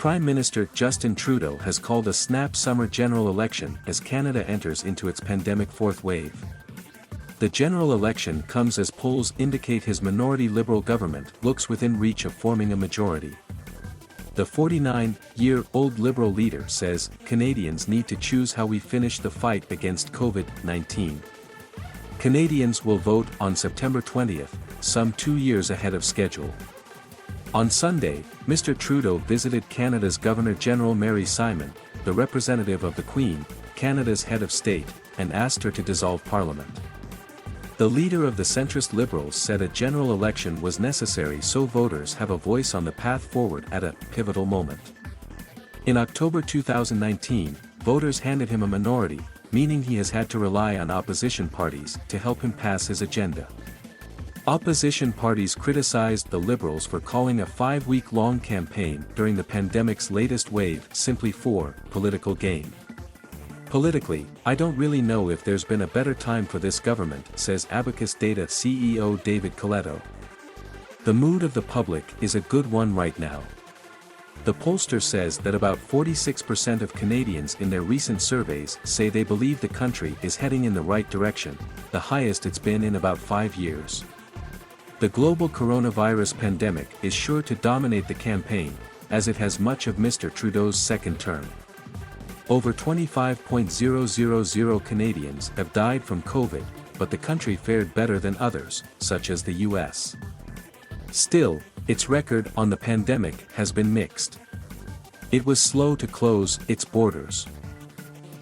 Prime Minister Justin Trudeau has called a snap summer general election as Canada enters into its pandemic fourth wave. The general election comes as polls indicate his minority Liberal government looks within reach of forming a majority. The 49-year-old Liberal leader says Canadians need to choose how we finish the fight against COVID-19. Canadians will vote on September 20th, some 2 years ahead of schedule. On Sunday, Mr. Trudeau visited Canada's Governor-General Mary Simon, the representative of the Queen, Canada's head of state, and asked her to dissolve Parliament. The leader of the centrist Liberals said a general election was necessary so voters have a voice on the path forward at a pivotal moment. In October 2019, voters handed him a minority, meaning he has had to rely on opposition parties to help him pass his agenda. Opposition parties criticized the Liberals for calling a 5-week-long campaign during the pandemic's latest wave simply for political gain. Politically, I don't really know if there's been a better time for this government, says Abacus Data CEO David Coletto. The mood of the public is a good one right now. The pollster says that about 46% of Canadians in their recent surveys say they believe the country is heading in the right direction, the highest it's been in about 5 years. The global coronavirus pandemic is sure to dominate the campaign, as it has much of Mr. Trudeau's second term. Over 25,000 Canadians have died from COVID, but the country fared better than others, such as the US. Still, its record on the pandemic has been mixed. It was slow to close its borders.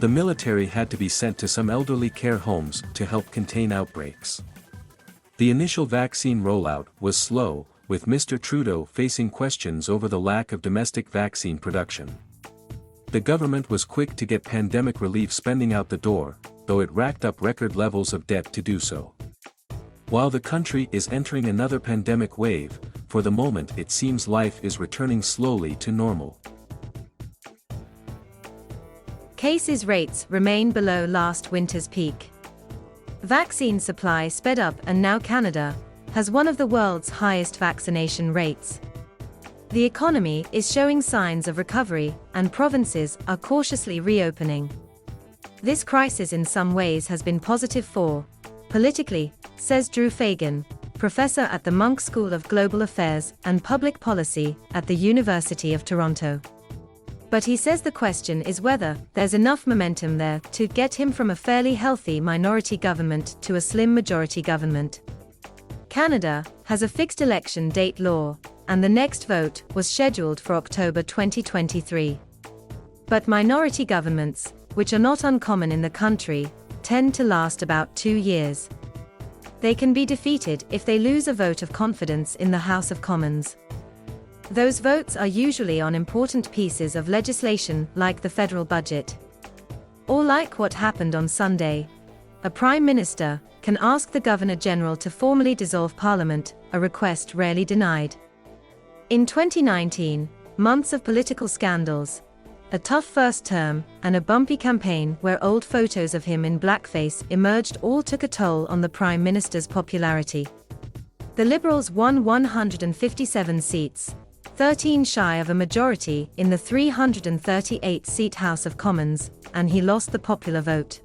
The military had to be sent to some elderly care homes to help contain outbreaks. The initial vaccine rollout was slow, with Mr. Trudeau facing questions over the lack of domestic vaccine production. The government was quick to get pandemic relief spending out the door, though it racked up record levels of debt to do so. While the country is entering another pandemic wave, for the moment it seems life is returning slowly to normal. Cases rates remain below last winter's peak. Vaccine supply sped up and now Canada has one of the world's highest vaccination rates. The economy is showing signs of recovery, and provinces are cautiously reopening. This crisis in some ways has been positive politically, says Drew Fagan, professor at the Munk School of Global Affairs and Public Policy at the University of Toronto. But he says the question is whether there's enough momentum there to get him from a fairly healthy minority government to a slim majority government. Canada has a fixed election date law, and the next vote was scheduled for October 2023. But minority governments, which are not uncommon in the country, tend to last about 2 years. They can be defeated if they lose a vote of confidence in the House of Commons. Those votes are usually on important pieces of legislation like the federal budget. Or like what happened on Sunday. A Prime Minister can ask the Governor-General to formally dissolve Parliament, a request rarely denied. In 2019, months of political scandals, a tough first term, and a bumpy campaign where old photos of him in blackface emerged all took a toll on the Prime Minister's popularity. The Liberals won 157 seats, 13 shy of a majority in the 338-seat House of Commons, and he lost the popular vote.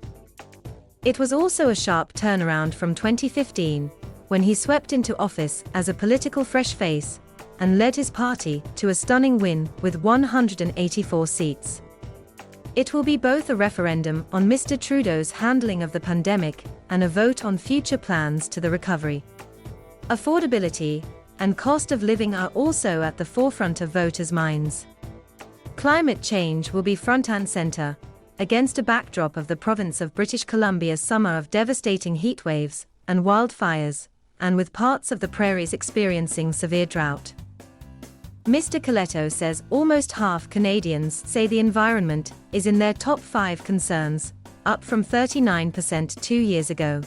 It was also a sharp turnaround from 2015, when he swept into office as a political fresh face, and led his party to a stunning win with 184 seats. It will be both a referendum on Mr. Trudeau's handling of the pandemic and a vote on future plans to the recovery. Affordability and cost of living are also at the forefront of voters' minds. Climate change will be front and center, against a backdrop of the province of British Columbia's summer of devastating heatwaves and wildfires, and with parts of the prairies experiencing severe drought. Mr. Coletto says almost half Canadians say the environment is in their top 5 concerns, up from 39% 2 years ago.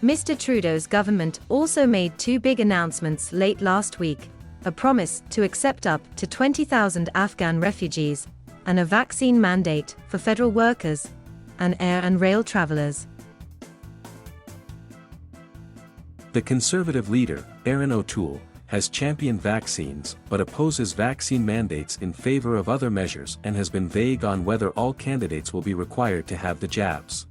Mr. Trudeau's government also made 2 big announcements late last week, a promise to accept up to 20,000 Afghan refugees, and a vaccine mandate for federal workers and air and rail travelers. The Conservative leader, Erin O'Toole, has championed vaccines but opposes vaccine mandates in favor of other measures and has been vague on whether all candidates will be required to have the jabs.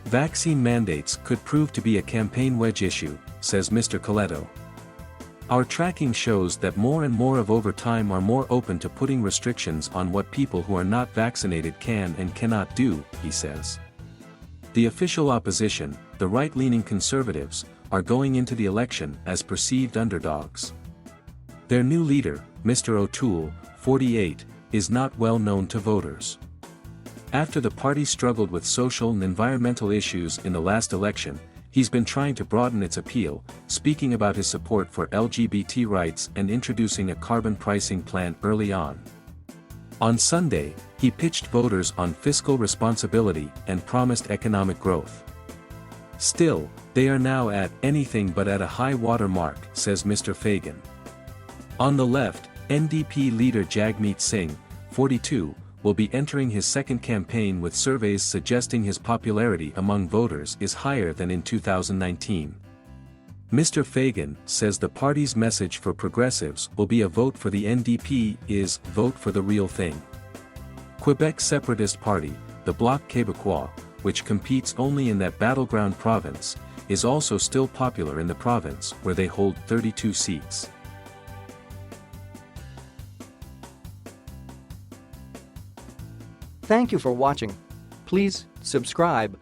Vaccine mandates could prove to be a campaign wedge issue, says Mr. Coletto. Our tracking shows that more and more of over time are more open to putting restrictions on what people who are not vaccinated can and cannot do, he says. The official opposition, the right-leaning conservatives, are going into the election as perceived underdogs. Their new leader, Mr. O'Toole, 48, is not well known to voters. After the party struggled with social and environmental issues in the last election, he's been trying to broaden its appeal, speaking about his support for LGBT rights and introducing a carbon pricing plan early on. On Sunday, he pitched voters on fiscal responsibility and promised economic growth. Still, they are now at anything but at a high water mark, says Mr. Fagan. On the left, NDP leader Jagmeet Singh, 42, will be entering his second campaign with surveys suggesting his popularity among voters is higher than in 2019. Mr. Fagan says the party's message for progressives will be a vote for the NDP is vote for the real thing. Quebec's separatist party, the Bloc Québécois, which competes only in that battleground province, is also still popular in the province where they hold 32 seats. Thank you for watching. Please subscribe